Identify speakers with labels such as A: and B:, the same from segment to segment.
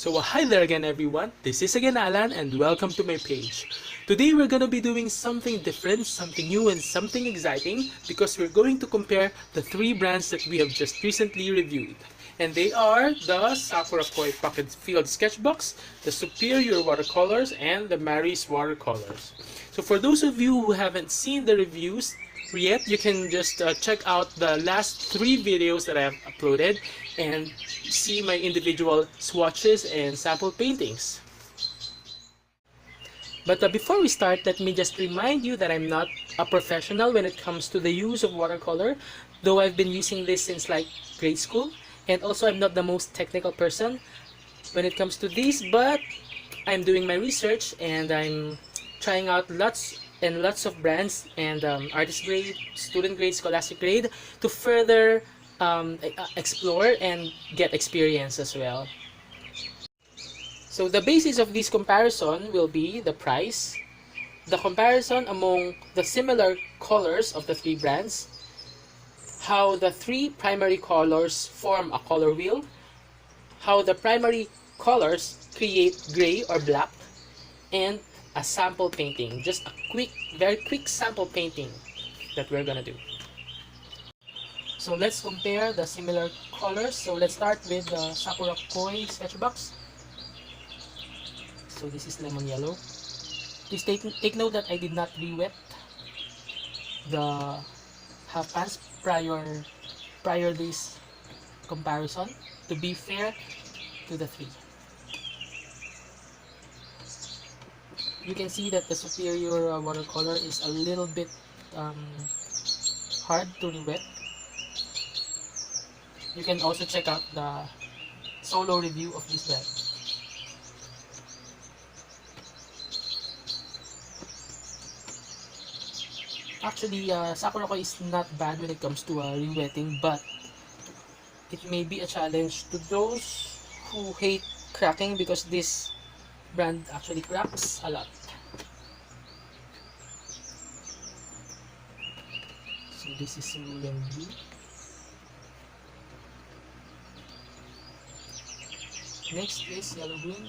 A: So hi there again everyone, this is again Alan and welcome to my page. Today we're gonna be doing something different, something new and something exciting because we're going to compare the three brands that we have just recently reviewed. And they are the Sakura Koi Pocket Field Sketchbox, the Superior Watercolors, and the Maris Watercolors. So for those of you who haven't seen the reviews yet, you can just check out the last three videos that I have uploaded and see my individual swatches and sample paintings. But before we start, let me just remind you that I'm not a professional when it comes to the use of watercolor, though I've been using this since like grade school. And also I'm not the most technical person when it comes to these, but I'm doing my research and I'm trying out lots and lots of brands and artist grade, student grade, scholastic grade to further explore and get experience as well. So the basis of this comparison will be the price, the comparison among the similar colors of the three brands, how the three primary colors form a color wheel, how the primary colors create gray or black, and a sample painting, just a quick, very quick sample painting that we're gonna do. So let's compare the similar colors. So let's start with the Sakura Koi Sketchbox. So this is lemon yellow. Please take note that I did not re-wet the half pans prior this comparison to be fair to the three. You can see that the Superior watercolor is a little bit hard to re-wet. You can also check out the solo review of this brand. Actually, Sakura Koi is not bad when it comes to re-wetting, but it may be a challenge to those who hate cracking because this brand actually cracks a lot. So this is cerulean blue. Next is yellow green.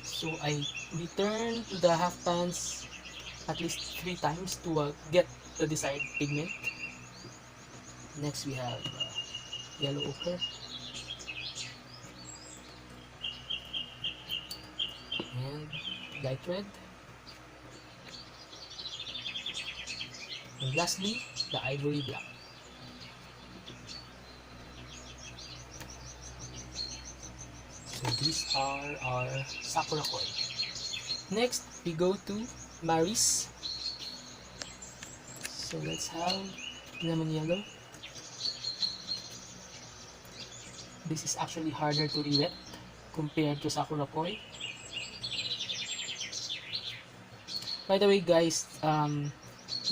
A: So I return to the half pans at least 3 times to get the desired pigment. Next we have yellow ochre and light red, and lastly the ivory black. So these are our Sakura Koi. Next we go to Maris. So let's have lemon yellow. This is actually harder to re-wet compared to Sakura Koi. By the way guys,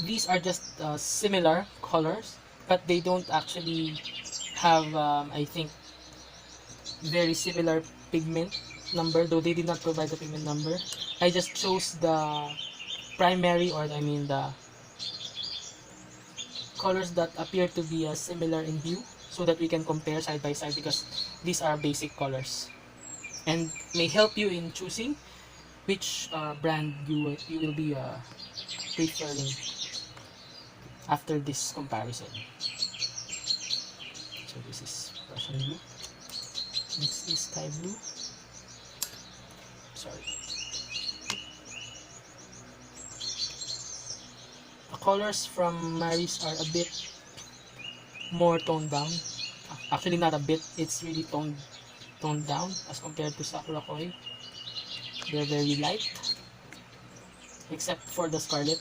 A: these are just similar colors, but they don't actually have I think very similar pigment number, though they did not provide the pigment number. I just chose the primary, or I mean the colors that appear to be similar in hue, so that we can compare side by side, because these are basic colors and may help you in choosing which brand you will be preferring after this comparison. So this is Russian blue. Next is sky blue. Sorry. The colors from Maris are a bit more toned down. Actually, not a bit. It's really toned down as compared to Sakura Koi. They're very light, except for the scarlet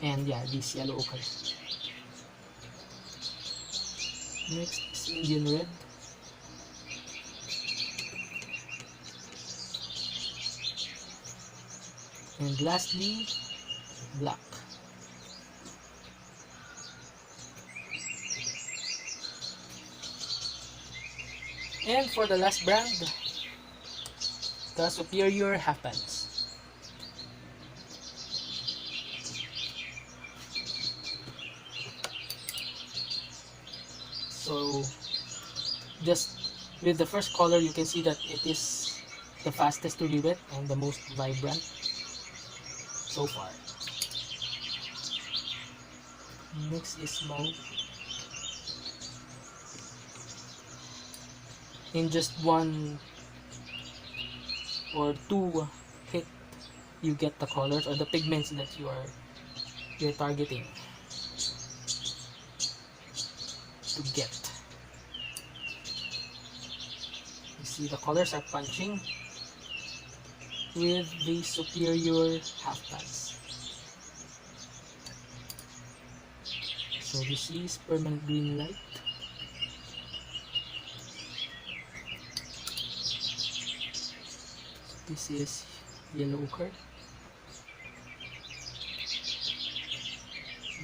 A: and yeah, this yellow ochre. Next is Indian red. And lastly, black. And for the last brand, the Superior half pans. So just with the first color, you can see that it is the fastest to re-wet and the most vibrant so far. Next is mauve. In just one or two hit, you get the colors or the pigments that you're targeting to get. You see the colors are punching with the superior half pans. So this is permanent green light. This is yellow ochre.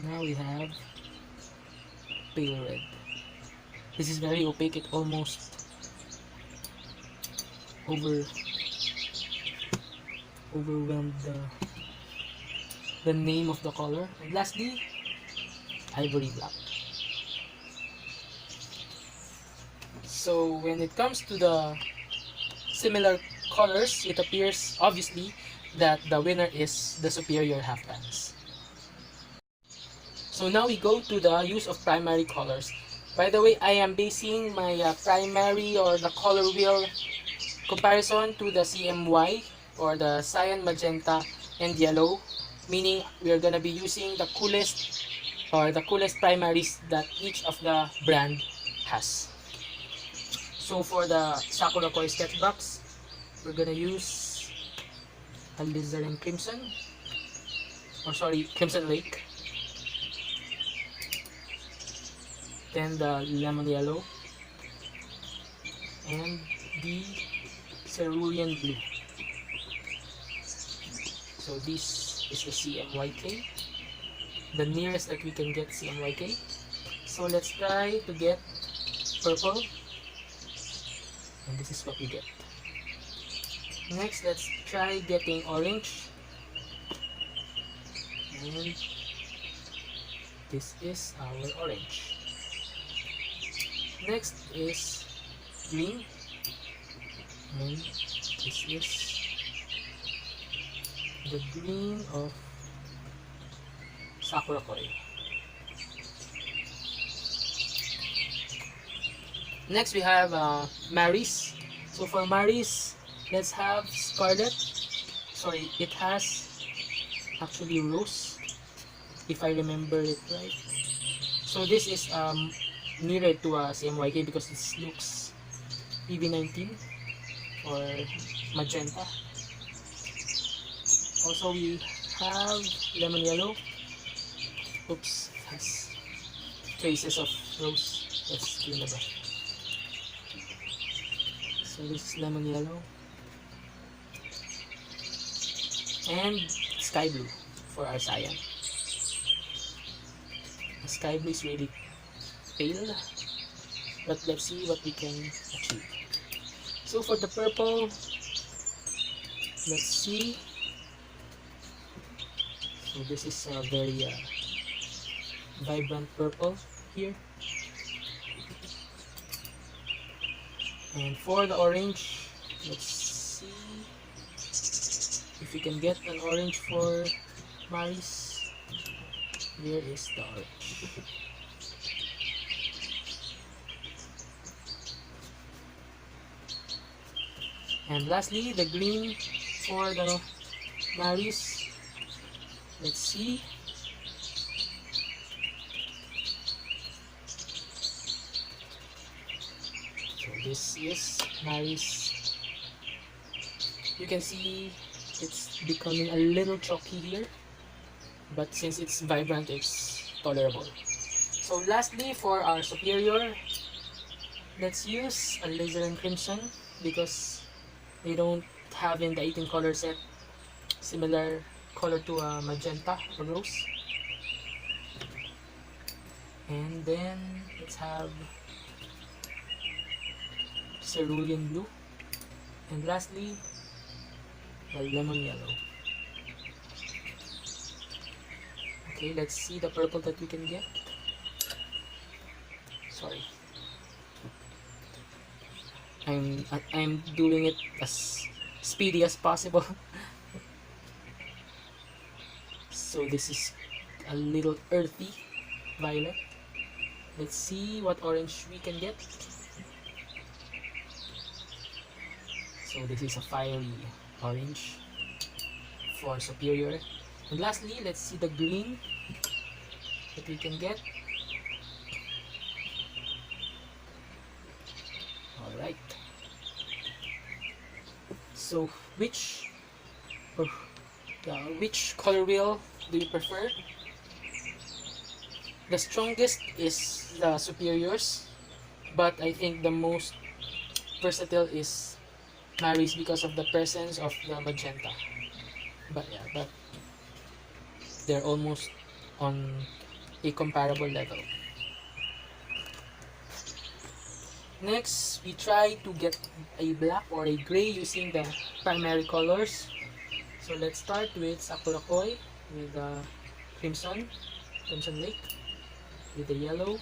A: Now we have pale red. This is very opaque. It almost overwhelmed the name of the color. And lastly, ivory black. So when it comes to the similar colors, it appears obviously that the winner is the superior half pans. So now we go to the use of primary colors. By the way, I am basing my primary or the color wheel comparison to the CMY or the cyan, magenta, and yellow, meaning we are gonna be using the coolest primaries that each of the brand has. So for the Sakura Koi sketch box, we're gonna use alizarin crimson, or sorry, crimson lake, then the lemon yellow, and the cerulean blue. So this is the CMYK, the nearest that we can get CMYK. So let's try to get purple, and this is what we get. Next, let's try getting orange, and this is our orange. Next is green, and this is the green of Sakura Koi. Next we have Maris. So for Maris, let's have scarlet. Sorry, it has actually rose, if I remember it right. So this is nearer to a CMYK because it looks PB19 or magenta. Also we have lemon yellow. Oops, it has traces of rose. Let's clean the brush. So this is lemon yellow. And sky blue for our cyan. The sky blue is really pale, but let's see what we can achieve. So for the purple, let's see. So this is a very vibrant purple here. And for the orange, let's see if we can get an orange for Maris. Here is the orange. And lastly, the green for the Maris. Let's see. So this is Maris. You can see it's becoming a little chalky here, but since it's vibrant, it's tolerable. So lastly, for our superior, let's use alizarin crimson because they don't have in the 18 color set similar color to a magenta or rose. And then let's have cerulean blue, and lastly the lemon yellow. Okay, let's see the purple that we can get. Sorry, I'm doing it as speedy as possible. So this is a little earthy violet. Let's see what orange we can get. So this is a fiery orange for superior. And lastly, let's see the green that we can get. Alright. So which color wheel do you prefer? The strongest is the superiors, but I think the most versatile is Maris because of the presence of the magenta. But they're almost on a comparable level. Next, we try to get a black or a gray using the primary colors. So let's start with Sakura with the crimson lake, with the yellow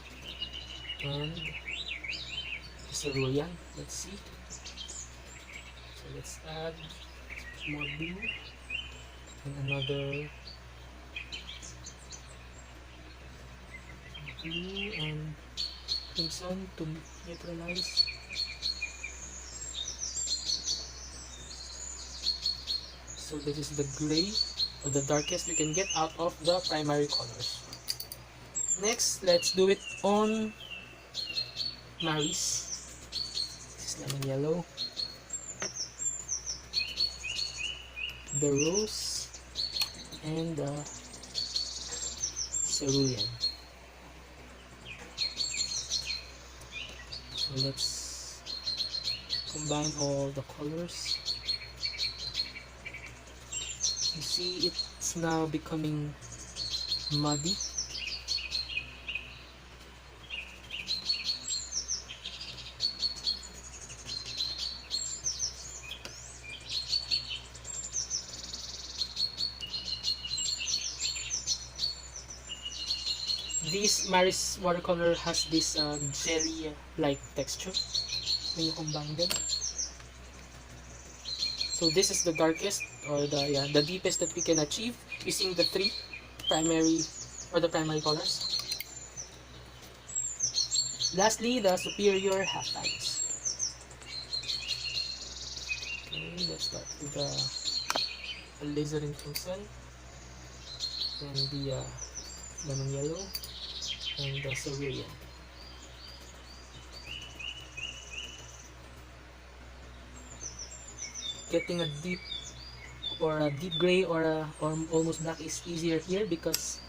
A: and the cerulean. Let's see. So let's add more blue and another blue and crimson to neutralize. So this is the gray, or the darkest we can get out of the primary colors. Next, let's do it on Maris. This is lemon yellow, the rose, and the cerulean. So let's combine all the colors. You see it's now becoming muddy. This Maris watercolor has this jelly-like texture when you combine them. So this is the darkest, or the deepest that we can achieve using the primary colors. Lastly, the superior half lights. Okay, let's start with the alizarin crimson, then the lemon yellow, and the cerulean. Getting a deep gray or almost black is easier here because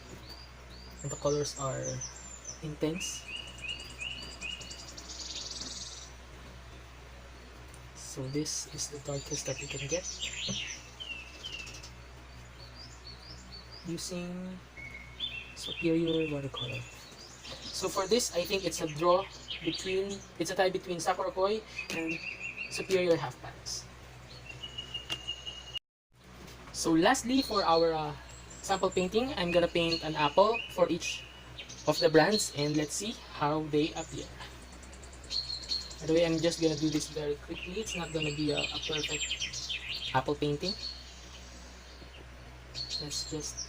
A: the colors are intense. So this is the darkest that we can get using superior watercolor. So for this, I think it's a tie between Sakura Koi and superior half pans. So lastly, for our sample painting, I'm gonna paint an apple for each of the brands, and let's see how they appear. By the way, I'm just gonna do this very quickly. It's not gonna be a perfect apple painting. Let's just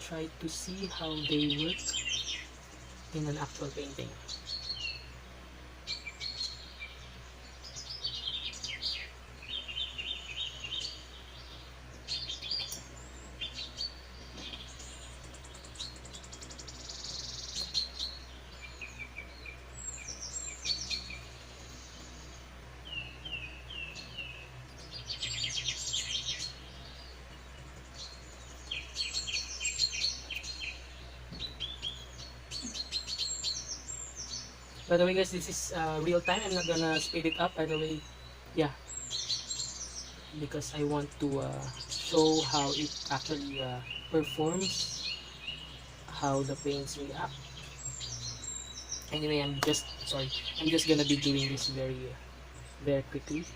A: try to see how they work in an actual painting. By the way, guys, this is real time. I'm not gonna speed it up. By the way, yeah, because I want to show how it actually performs, how the paints react. Anyway, I'm just gonna be doing this very quickly.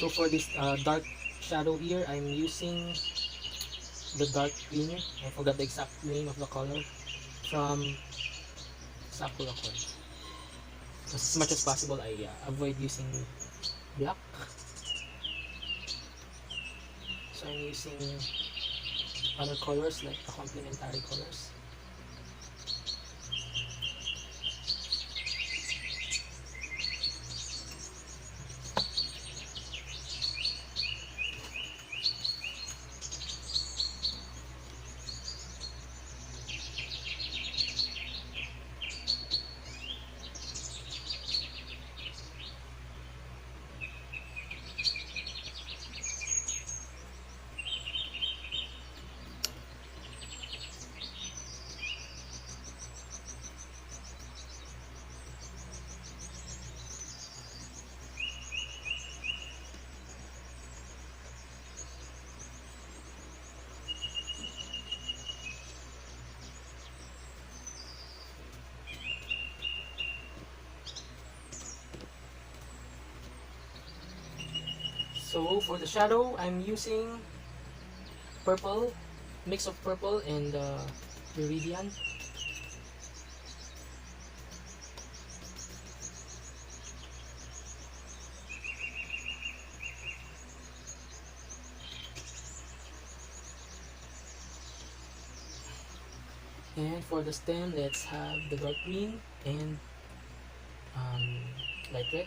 A: So for this dark shadow here, I'm using the dark green. I forgot the exact name of the color from Sakura. As much as possible, I avoid using black. So I'm using other colors like the complementary colors. So for the shadow, I'm using purple, mix of purple and Viridian. And for the stem, let's have the dark green and light red.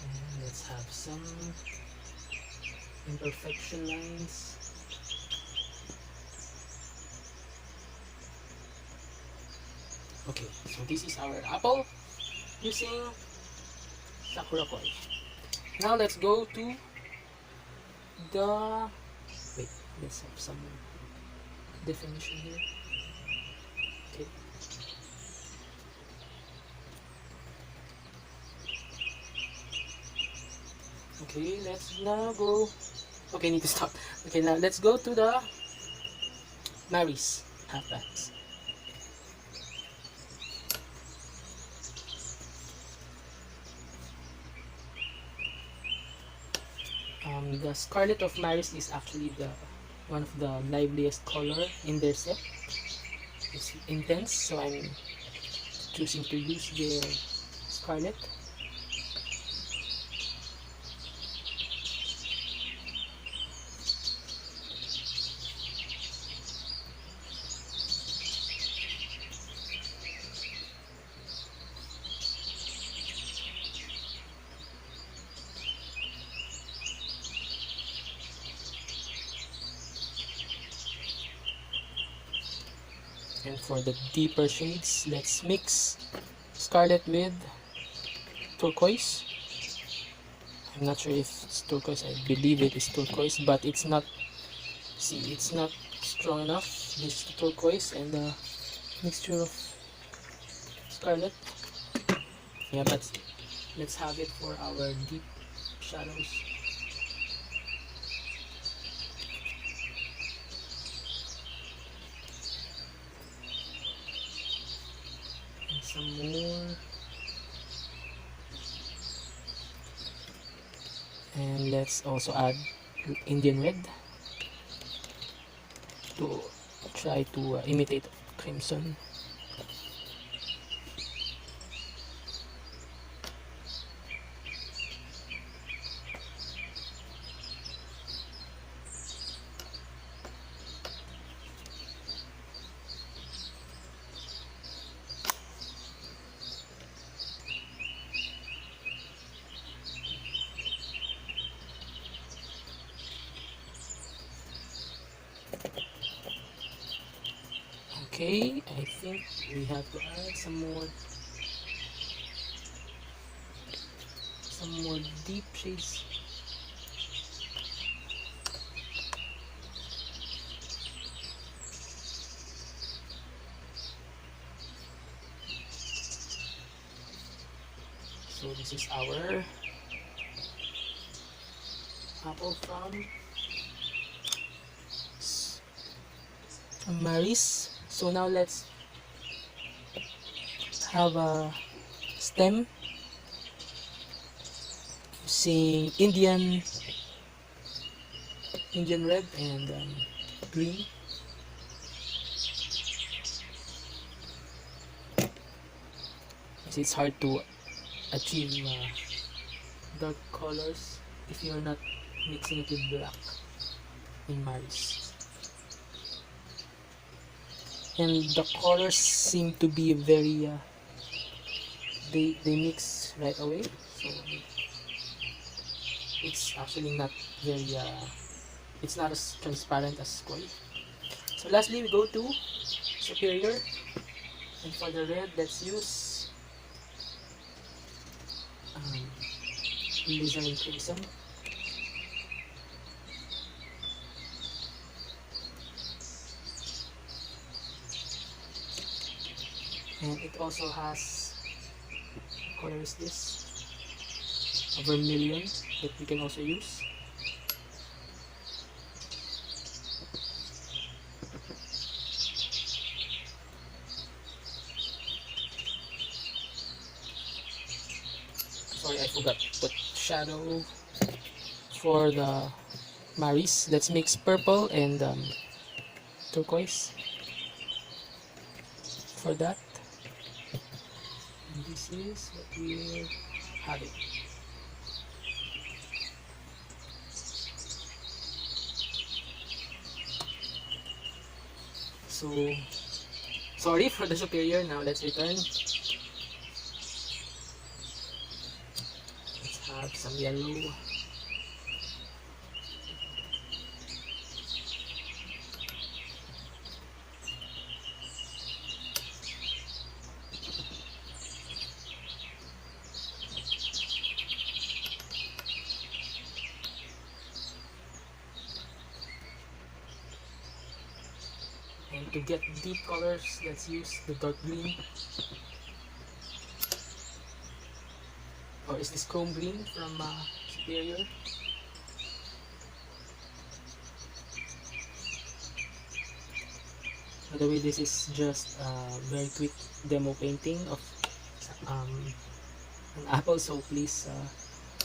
A: And let's have some imperfection lines. Okay, so this is our apple using Sakura Koi. Now let's go to the, wait, let's have some definition here. Okay. Okay, let's now go. Okay, need to stop. Okay, now let's go to the Mary's half backs. The Scarlet of Maris is actually the one of the liveliest color in their set. It's intense, so I'm choosing to use their Scarlet. And for the deeper shades, let's mix Scarlet with turquoise. I'm not sure if it's turquoise. I believe it is turquoise, but it's not. See, it's not strong enough. This turquoise and the mixture of Scarlet. Yeah, but let's have it for our deep shadows. Some more, and let's also add Indian red to try to imitate crimson. Okay, I think we have to add some more deep shades. So this is our apple from Maris. So now let's have a stem using Indian red and green. It's hard to achieve dark colors if you're not mixing it with black in Maris. And the colors seem to be very they mix right away, so it's actually not very it's not as transparent as koi. So lastly, we go to superior, and for the red, let's use alizarin crimson. And it also has, what color is this? A vermilion that we can also use. Sorry, I forgot to put shadow for the Maris. Let's mix purple and turquoise for that. And this is what we're having. So, sorry for the superior. Now let's return. Let's have some yellow. And to get deep colors, let's use the dark green. Or is this chrome green from Superior? By the way, this is just a very quick demo painting of an apple, so please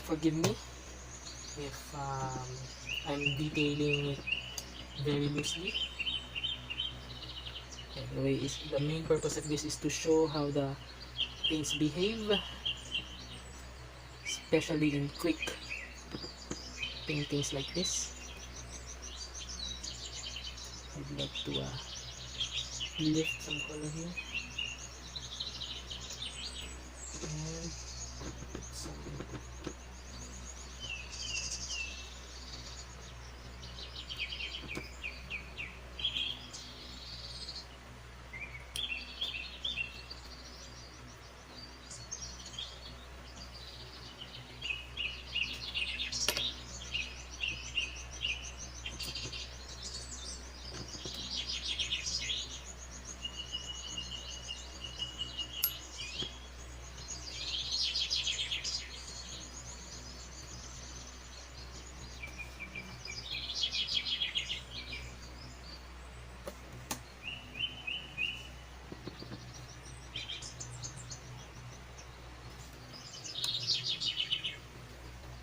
A: forgive me if I'm detailing it very loosely. Anyway, the main purpose of this is to show how the paints behave, especially in quick paintings like this. I'd like to lift some color here and some.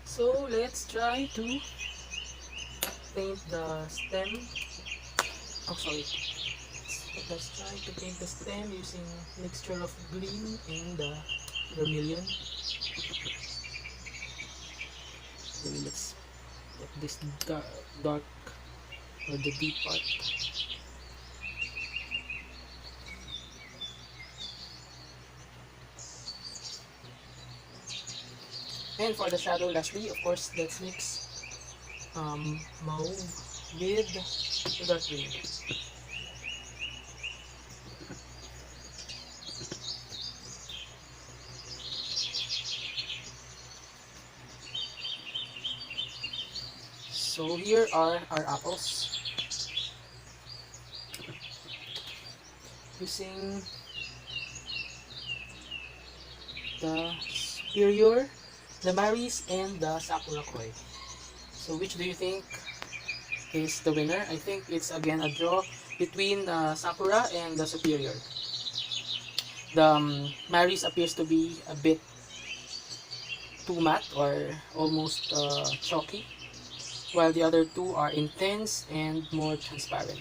A: So let's try to paint the stem. Oh, sorry. Let's try to paint the stem using a mixture of green and vermilion. Maybe let's put this dark or the deep part. And for the shadow, lastly, of course, let's mix mauve with the dark green. So here are our apples. Using the Superior, the Maris, and the Sakura Koi. So which do you think is the winner? I think it's again a draw between Sakura and the Superior. The Maris appears to be a bit too matte or almost chalky, while the other two are intense and more transparent.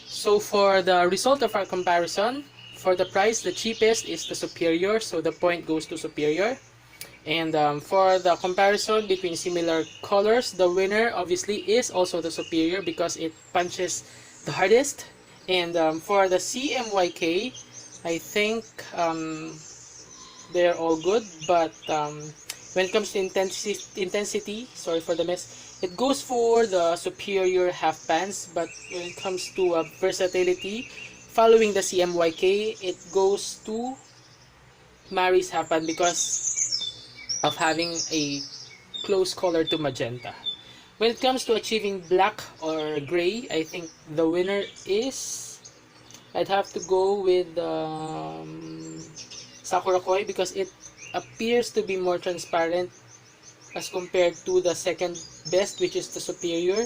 A: So for the result of our comparison, for the price, the cheapest is the superior, so the point goes to superior. And for the comparison between similar colors, the winner obviously is also the superior because it punches the hardest. And for the CMYK, I think they're all good, but when it comes to intensity, sorry for the mess, it goes for the superior half pants. But when it comes to versatility, following the CMYK, it goes to Mary's half pants because of having a close color to magenta. When it comes to achieving black or gray, I think the winner is, I'd have to go with Sakura Koi because it appears to be more transparent as compared to the second best, which is the superior.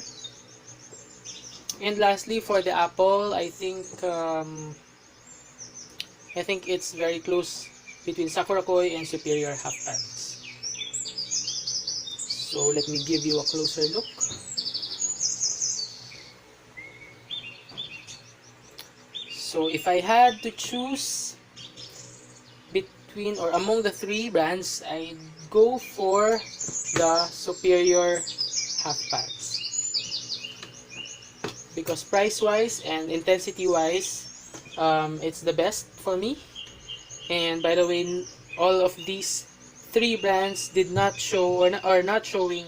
A: And lastly, for the apple, I think it's very close between Sakura Koi and superior half pants. So let me give you a closer look. So if I had to choose between or among the three brands, I'd go for the superior half pants because price wise and intensity wise, it's the best for me. And by the way, all of these three brands did not show or are not showing